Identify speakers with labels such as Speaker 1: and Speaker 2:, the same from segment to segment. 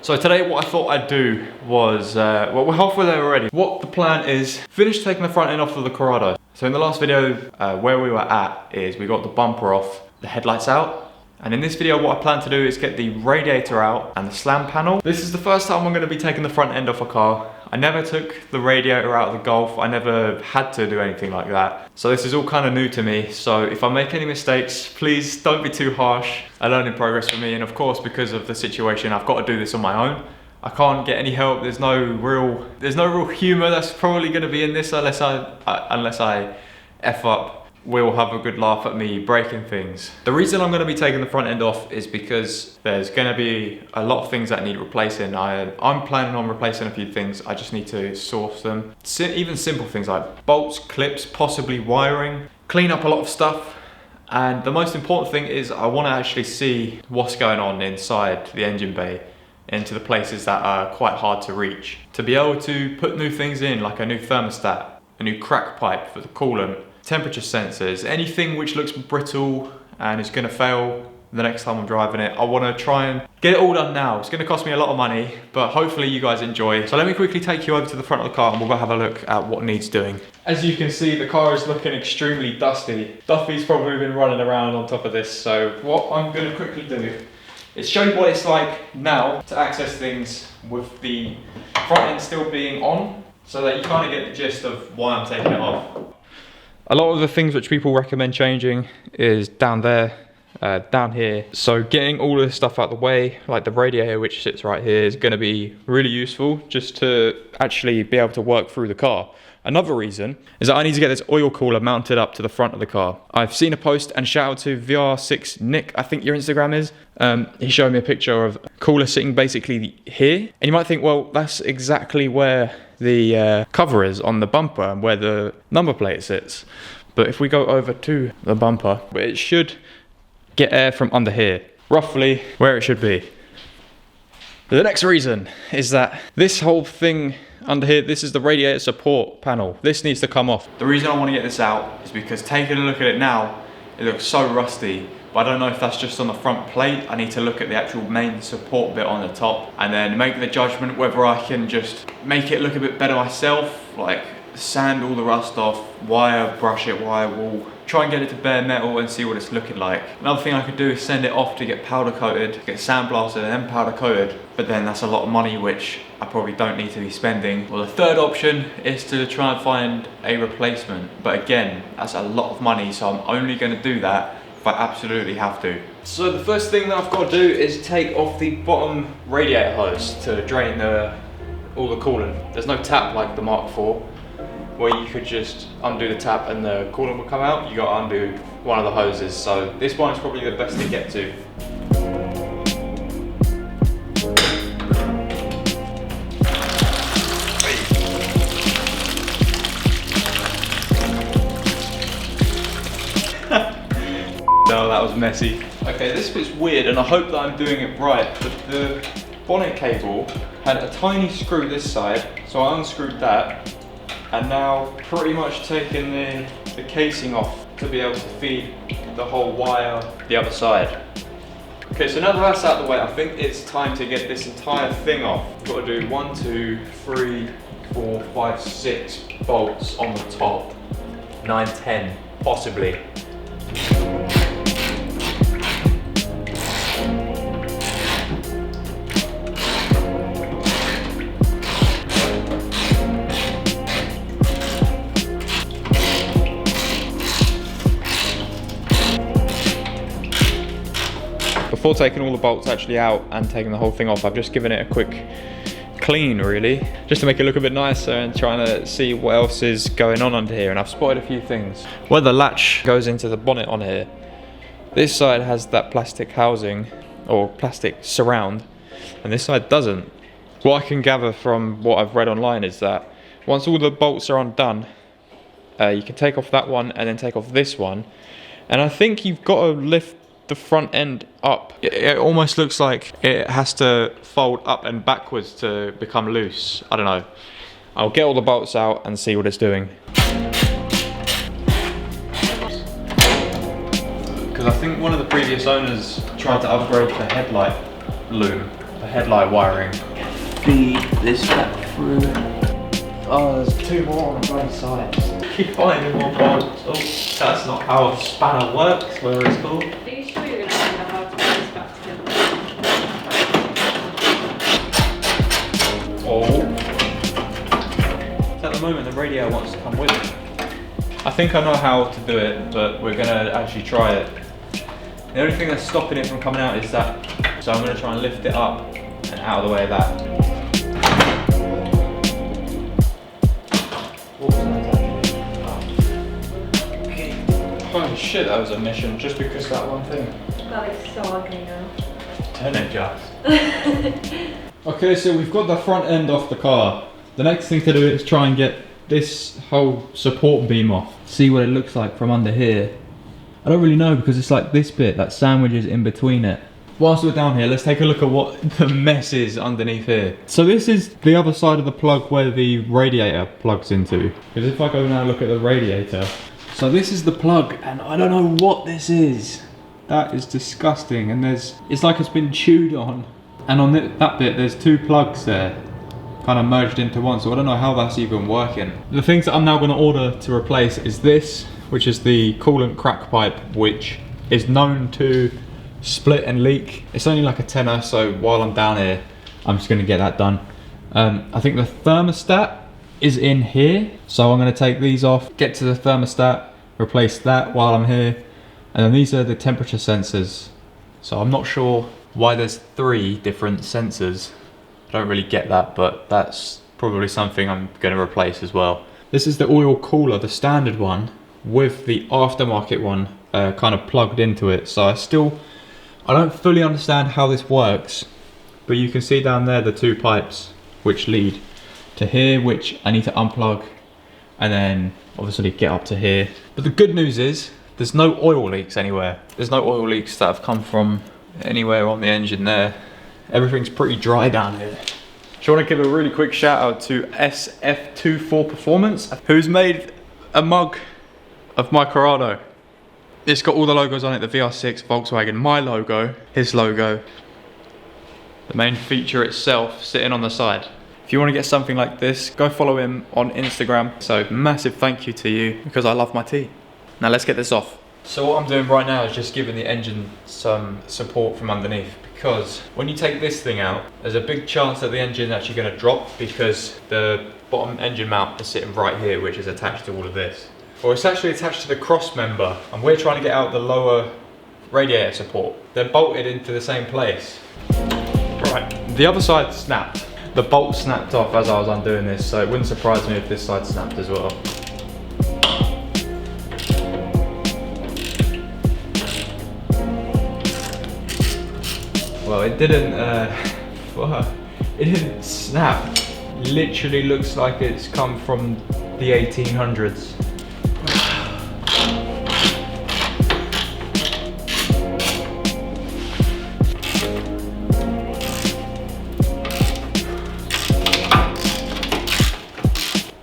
Speaker 1: So today what I thought I'd do was, well, we're halfway there already. What the plan is, finish taking the front end off of the Corrado. So in the last video, where we were at is we got the bumper off, the headlights out. And in this video, what I plan to do is get the radiator out and the slam panel. This is the first time I'm gonna be taking the front end off a car. I never took the radiator out of the Golf. I never had to do anything like that. So this is all kind of new to me. So if I make any mistakes, please don't be too harsh. A learning progress for me. And of course, because of the situation, I've got to do this on my own. I can't get any help. There's no real humor that's probably gonna be in this unless I F up. We'll have a good laugh at me breaking things. The reason I'm gonna be taking the front end off is because there's gonna be a lot of things that need replacing. I'm planning on replacing a few things. I just need to source them. Even simple things like bolts, clips, possibly wiring, clean up a lot of stuff. And the most important thing is I wanna actually see what's going on inside the engine bay, into the places that are quite hard to reach. To be able to put new things in, like a new thermostat, a new crack pipe for the coolant, temperature sensors, anything which looks brittle and is gonna fail the next time I'm driving it. I wanna try and get it all done now. It's gonna cost me a lot of money, but hopefully you guys enjoy. So let me quickly take you over to the front of the car and we'll go have a look at what needs doing. As you can see, the car is looking extremely dusty. Duffy's probably been running around on top of this, so what I'm gonna quickly do is show you what it's like now to access things with the front end still being on, so that you kind of get the gist of why I'm taking it off. A lot of the things which people recommend changing is down there, down here. So getting all of this stuff out of the way, like the radiator which sits right here, is going to be really useful just to actually be able to work through the car. Another reason is that I need to get this oil cooler mounted up to the front of the car. I've seen a post, and shout out to VR6 Nick, I think your Instagram is. He showed me a picture of a cooler sitting basically here. And you might think, well, that's exactly where the cover is on the bumper and where the number plate sits. But if we go over to the bumper, it should get air from under here, roughly where it should be. The next reason is that this whole thing under here, this is the radiator support panel. This needs to come off. The reason I want to get this out is because taking a look at it now, it looks so rusty. But I don't know if that's just on the front plate. I need to look at the actual main support bit on the top and then make the judgment whether I can just make it look a bit better myself, like sand all the rust off, wire brush it, wire wool, try and get it to bare metal and see what it's looking like. Another thing I could do is send it off to get powder coated, get sandblasted and then powder coated, but then that's a lot of money which I probably don't need to be spending. Well, the third option is to try and find a replacement, but again, that's a lot of money, so I'm only going to do that if I absolutely have to. So the first thing that I've got to do is take off the bottom radiator hose to drain all the coolant. There's no tap like the Mark IV, where you could just undo the tap and the coolant will come out. You got to undo one of the hoses, so this one is probably the best to get to. No, that was messy. Okay, this bit's weird and I hope that I'm doing it right, but the bonnet cable had a tiny screw this side, so I unscrewed that. And now pretty much taking the casing off to be able to feed the whole wire the other side. Okay, so now that that's out of the way, I think it's time to get this entire thing off. Got to do 1, 2, 3, 4, 5, 6 bolts on the top. 9, 10, possibly. Before taking all the bolts actually out and taking the whole thing off, I've just given it a quick clean really, just to make it look a bit nicer and trying to see what else is going on under here. And I've spotted a few things. Where the latch goes into the bonnet on here, this side has that plastic housing or plastic surround and this side doesn't. What I can gather from what I've read online is that once all the bolts are undone, you can take off that one and then take off this one, and I think you've got to lift the front end up. It almost looks like it has to fold up and backwards to become loose. I don't know. I'll get all the bolts out and see what it's doing. Because I think one of the previous owners tried to upgrade the headlight loom, the headlight wiring.
Speaker 2: Feed this back through.
Speaker 1: Oh, there's 2 more on the right side. Keep finding more bolts. Oh, that's not how a spanner works, where it's called.
Speaker 3: Are you sure you're going to find out how to put this back together?
Speaker 1: Oh. So at the moment, the radiator wants to come with it. I think I know how to do it, but we're going to actually try it. The only thing that's stopping it from coming out is that. So I'm going to try and lift it up and out of the way of that. Holy shit, that was a mission just because of that one thing.
Speaker 3: That is so ugly now.
Speaker 1: Turn it just. Okay, so we've got the front end off the car. The next thing to do is try and get this whole support beam off. See what it looks like from under here. I don't really know because it's like this bit that sandwiches in between it. Whilst we're down here, let's take a look at what the mess is underneath here. So this is the other side of the plug where the radiator plugs into. Because if I go now and look at the radiator. So this is the plug and I don't know what this is. That is disgusting and it's like it's been chewed on. And on that bit there's 2 plugs there. Kind of merged into one, so I don't know how that's even working. The things that I'm now going to order to replace is this, which is the coolant crack pipe, which is known to split and leak. It's only like a tenner, so while I'm down here, I'm just going to get that done. I think the thermostat is in here, so I'm going to take these off, get to the thermostat, replace that while I'm here, and then these are the temperature sensors. So I'm not sure why there's 3 different sensors. I don't really get that, but that's probably something I'm going to replace as well. This is the oil cooler, the standard one, with the aftermarket one kind of plugged into it. So I don't fully understand how this works, but you can see down there the 2 pipes which lead to here, which I need to unplug and then obviously get up to here. But the good news is there's no oil leaks anywhere. There's no oil leaks that have come from anywhere on the engine there. Everything's pretty dry down here. Just want to give a really quick shout out to SF24 Performance, who's made a mug of my Corrado. It's got all the logos on it, the VR6, Volkswagen, my logo, his logo, the main feature itself sitting on the side. If you want to get something like this, go follow him on Instagram. So massive thank you to you because I love my tea. Now let's get this off. So what I'm doing right now is just giving the engine some support from underneath, because when you take this thing out, there's a big chance that the engine's actually going to drop because the bottom engine mount is sitting right here, which is attached to all of this. Or it's actually attached to the cross member, and we're trying to get out the lower radiator support. They're bolted into the same place. Right, the other side snapped. The bolt snapped off as I was undoing this, so it wouldn't surprise me if this side snapped as well. Well, it didn't snap. Literally looks like it's come from the 1800s.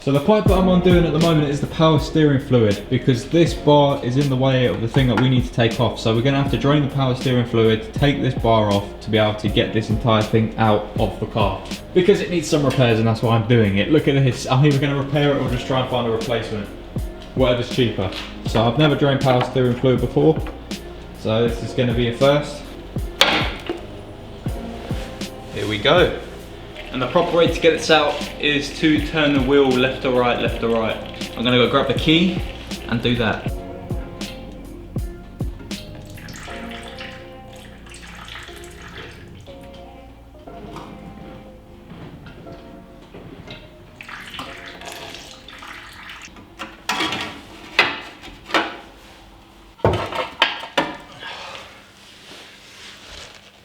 Speaker 1: So the pipe that I'm undoing at the moment is the power steering fluid, because this bar is in the way of the thing that we need to take off. So we're going to have to drain the power steering fluid, take this bar off to be able to get this entire thing out of the car. Because it needs some repairs, and that's why I'm doing it. Look at this, I'm either going to repair it or just try and find a replacement. Whatever's cheaper. So I've never drained power steering fluid before, so this is going to be a first. Here we go. And the proper way to get this out is to turn the wheel left or right, left or right. I'm gonna go grab the key and do that.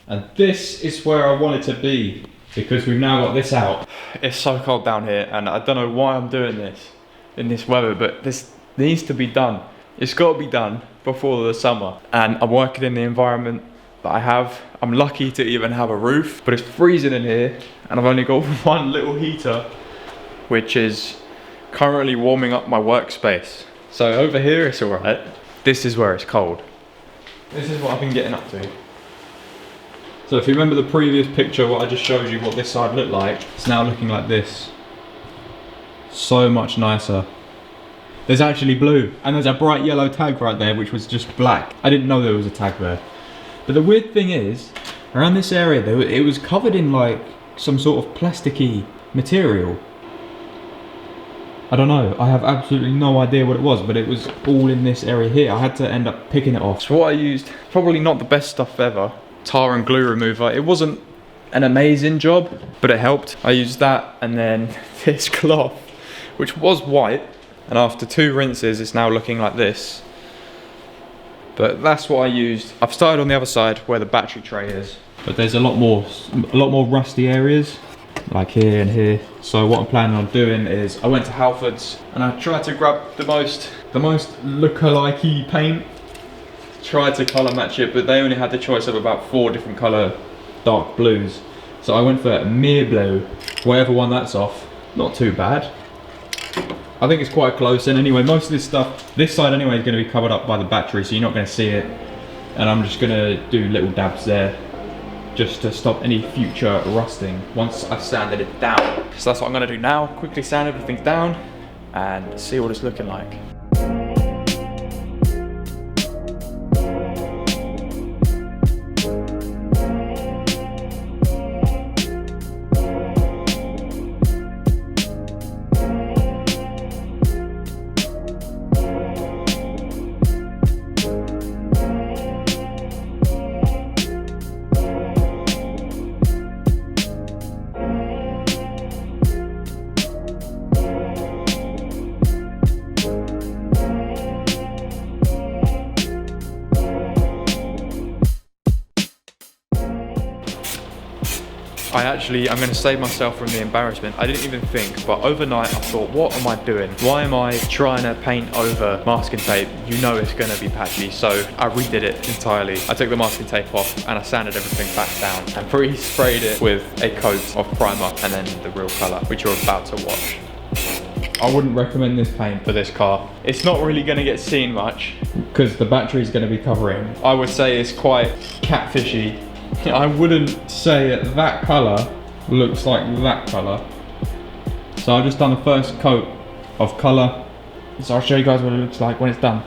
Speaker 1: And this is where I want it to be, because we've now got this out. It's so cold down here, and I don't know why I'm doing this in this weather, but this needs to be done. It's got to be done before the summer. And I'm working in the environment that I have. I'm lucky to even have a roof, but it's freezing in here, and I've only got one little heater, which is currently warming up my workspace. So over here it's all right. This is where it's cold. This is what I've been getting up to. So if you remember the previous picture, what I just showed you, what this side looked like, it's now looking like this. So much nicer. There's actually blue, and there's a bright yellow tag right there, which was just black. I didn't know there was a tag there. But the weird thing is, around this area, it was covered in like some sort of plasticky material. I don't know, I have absolutely no idea what it was, but it was all in this area here. I had to end up picking it off. So what I used, probably not the best stuff ever, tar and glue remover. It wasn't an amazing job, but it helped. I used that, and then this cloth, which was white, and after 2 rinses, it's now looking like this. But that's what I used. I've started on the other side where the battery tray is, but there's a lot more rusty areas, like here and here. So what I'm planning on doing is, I went to Halfords and I tried to grab the most look-alike-y paint, tried to colour match it, but they only had the choice of about 4 different colour dark blues. So I went for mere blue, whatever one that's off. Not too bad. I think it's quite close, and anyway, most of this stuff, this side anyway, is going to be covered up by the battery, so you're not going to see it. And I'm just going to do little dabs there, just to stop any future rusting once I've sanded it down. So that's what I'm going to do now, quickly sand everything down and see what it's looking like. I'm going to save myself from the embarrassment. I didn't even think, but overnight I thought, what am I doing? Why am I trying to paint over masking tape? You know it's going to be patchy. So I redid it entirely. I took the masking tape off and I sanded everything back down and pre-sprayed it with a coat of primer and then the real colour, which you're about to watch. I wouldn't recommend this paint for this car. It's not really going to get seen much because the battery is going to be covering. I would say it's quite catfishy. I wouldn't say that colour looks like that colour. So I've just done the first coat of colour. So I'll show you guys what it looks like when it's done.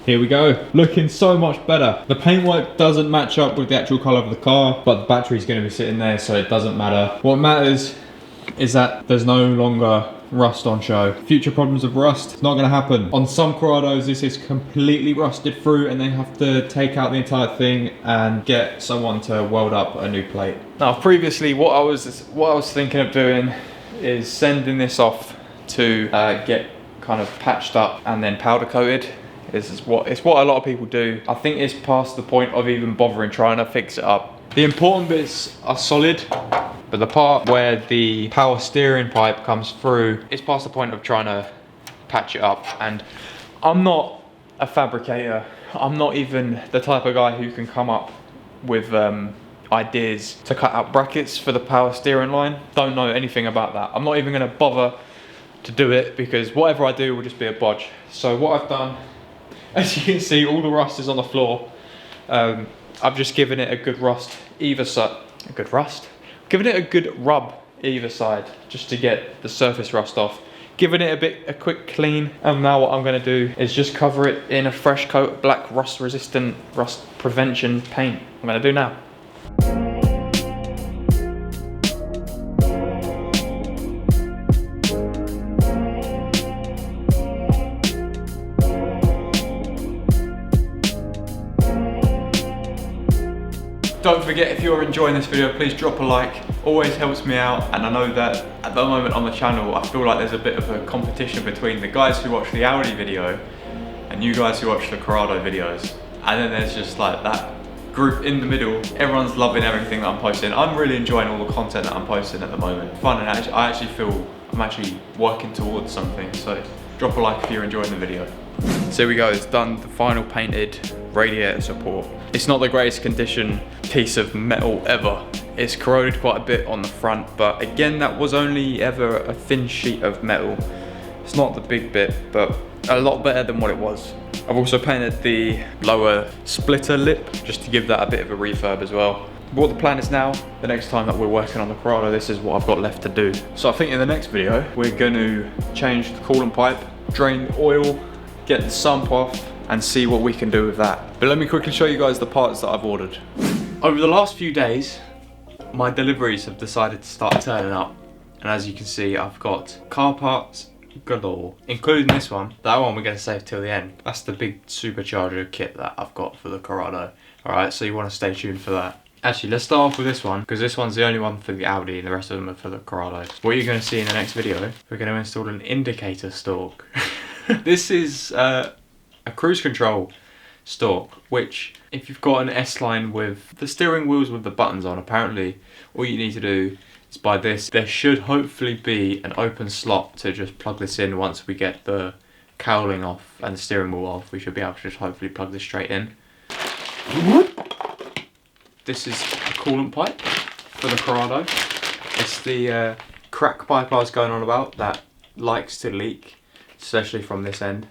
Speaker 1: Here we go. Looking so much better. The paintwork doesn't match up with the actual colour of the car, but the battery's going to be sitting there, so it doesn't matter. What matters is that there's no longer rust on show. Future problems of rust, not going to happen. On some Corrados, this is completely rusted through and they have to take out the entire thing and get someone to weld up a new plate. Now, previously, what I was thinking of doing is sending this off to get kind of patched up and then powder coated. It's what a lot of people do. I think it's past the point of even bothering trying to fix it up. The important bits are solid, but the part where the power steering pipe comes through, it's past the point of trying to patch it up. And I'm not a fabricator. I'm not even the type of guy who can come up with ideas to cut out brackets for the power steering line. Don't know anything about that. I'm not even going to bother to do it because whatever I do will just be a bodge. So what I've done, as you can see, all the rust is on the floor. I've just given it a good rust either side. Giving it a good rub either side just to get the surface rust off. Giving it a quick clean. And now what I'm going to do is just cover it in a fresh coat of black rust resistant, rust prevention paint. I'm going to do now. Don't forget, if you're enjoying this video, please drop a like. Always helps me out, and I know that at the moment on the channel I feel like there's a bit of a competition between the guys who watch the Audi video and you guys who watch the Corrado videos, and then there's just like that group in the middle. Everyone's loving everything that I'm posting. I'm really enjoying all the content that I'm posting at the moment. Fun, and I actually feel I'm actually working towards something, so drop a like if you're enjoying the video. So here we go, it's done, the final painted radiator support. It's not the greatest condition piece of metal ever. It's corroded quite a bit on the front, but again, that was only ever a thin sheet of metal. It's not the big bit, but a lot better than what it was. I've also painted the lower splitter lip just to give that a bit of a refurb as well. What the plan is now, the next time that we're working on the Corrado, this is what I've got left to do. So I think in the next video, we're going to change the coolant pipe, drain the oil, get the sump off, and see what we can do with that. But let me quickly show you guys the parts that I've ordered. Over the last few days, my deliveries have decided to start turning up. And as you can see, I've got car parts galore, including this one. That one we're going to save till the end. That's the big supercharger kit that I've got for the Corrado. Alright, so you want to stay tuned for that. Actually, let's start off with this one, because this one's the only one for the Audi and the rest of them are for the Corrado. What you're going to see in the next video, we're going to install an indicator stalk. This is a cruise control stalk, which if you've got an S-line with the steering wheels with the buttons on, apparently all you need to do is buy this. There should hopefully be an open slot to just plug this in once we get the cowling off and the steering wheel off. We should be able to just hopefully plug this straight in. This is a coolant pipe for the Corrado. It's the crack pipe I was going on about that likes to leak, especially from this end.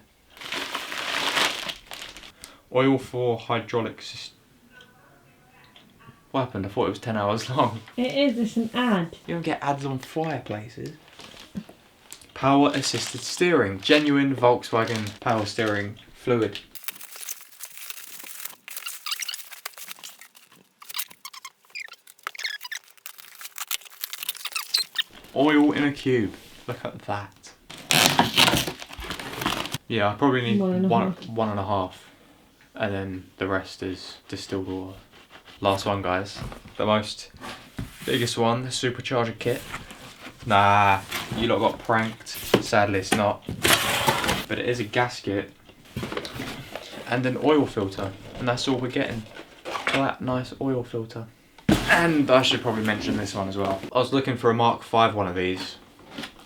Speaker 1: Oil for hydraulic system. What happened? I thought it was 10 hours long.
Speaker 3: It is, it's an ad.
Speaker 1: You don't get ads on fireplaces. Power assisted steering. Genuine Volkswagen power steering fluid. Oil in a cube. Look at that. Yeah, I probably need one and a half. And then the rest is distilled water. Last one, guys. The biggest one, the supercharger kit. Nah, you lot got pranked. Sadly, it's not. But it is a gasket. And an oil filter. And that's all we're getting. Flat, nice oil filter. And I should probably mention this one as well. I was looking for a Mark V one of these.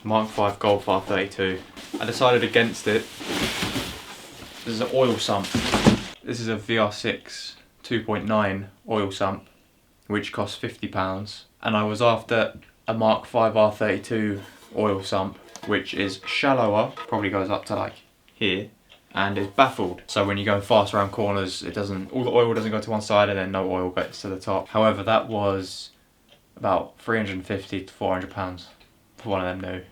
Speaker 1: Mark V Golf R32. I decided against it. This is an oil sump. This is a VR6 2.9 oil sump, which costs £50. And I was after a Mark V R32 oil sump, which is shallower, probably goes up to like here, and is baffled. So when you go fast around corners, all the oil doesn't go to one side and then no oil gets to the top. However, that was about £350 to £400 for one of them new.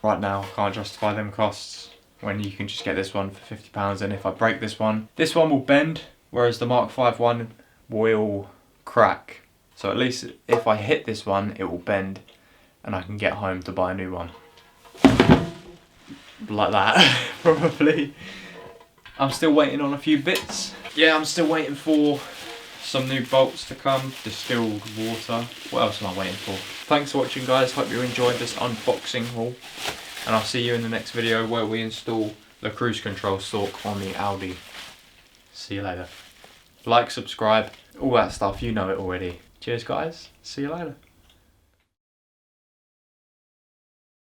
Speaker 1: Right now, can't justify them costs when you can just get this one for £50. And if I break this one will bend, whereas the Mark V one will crack. So at least if I hit this one, it will bend and I can get home to buy a new one. Like that, probably. I'm still waiting on a few bits. Yeah, I'm still waiting for some new bolts to come, distilled water. What else am I waiting for? Thanks for watching, guys. Hope you enjoyed this unboxing haul. And I'll see you in the next video where we install the cruise control stalk on the Audi. See you later. Like, subscribe, all that stuff, you know it already. Cheers, guys. See you later.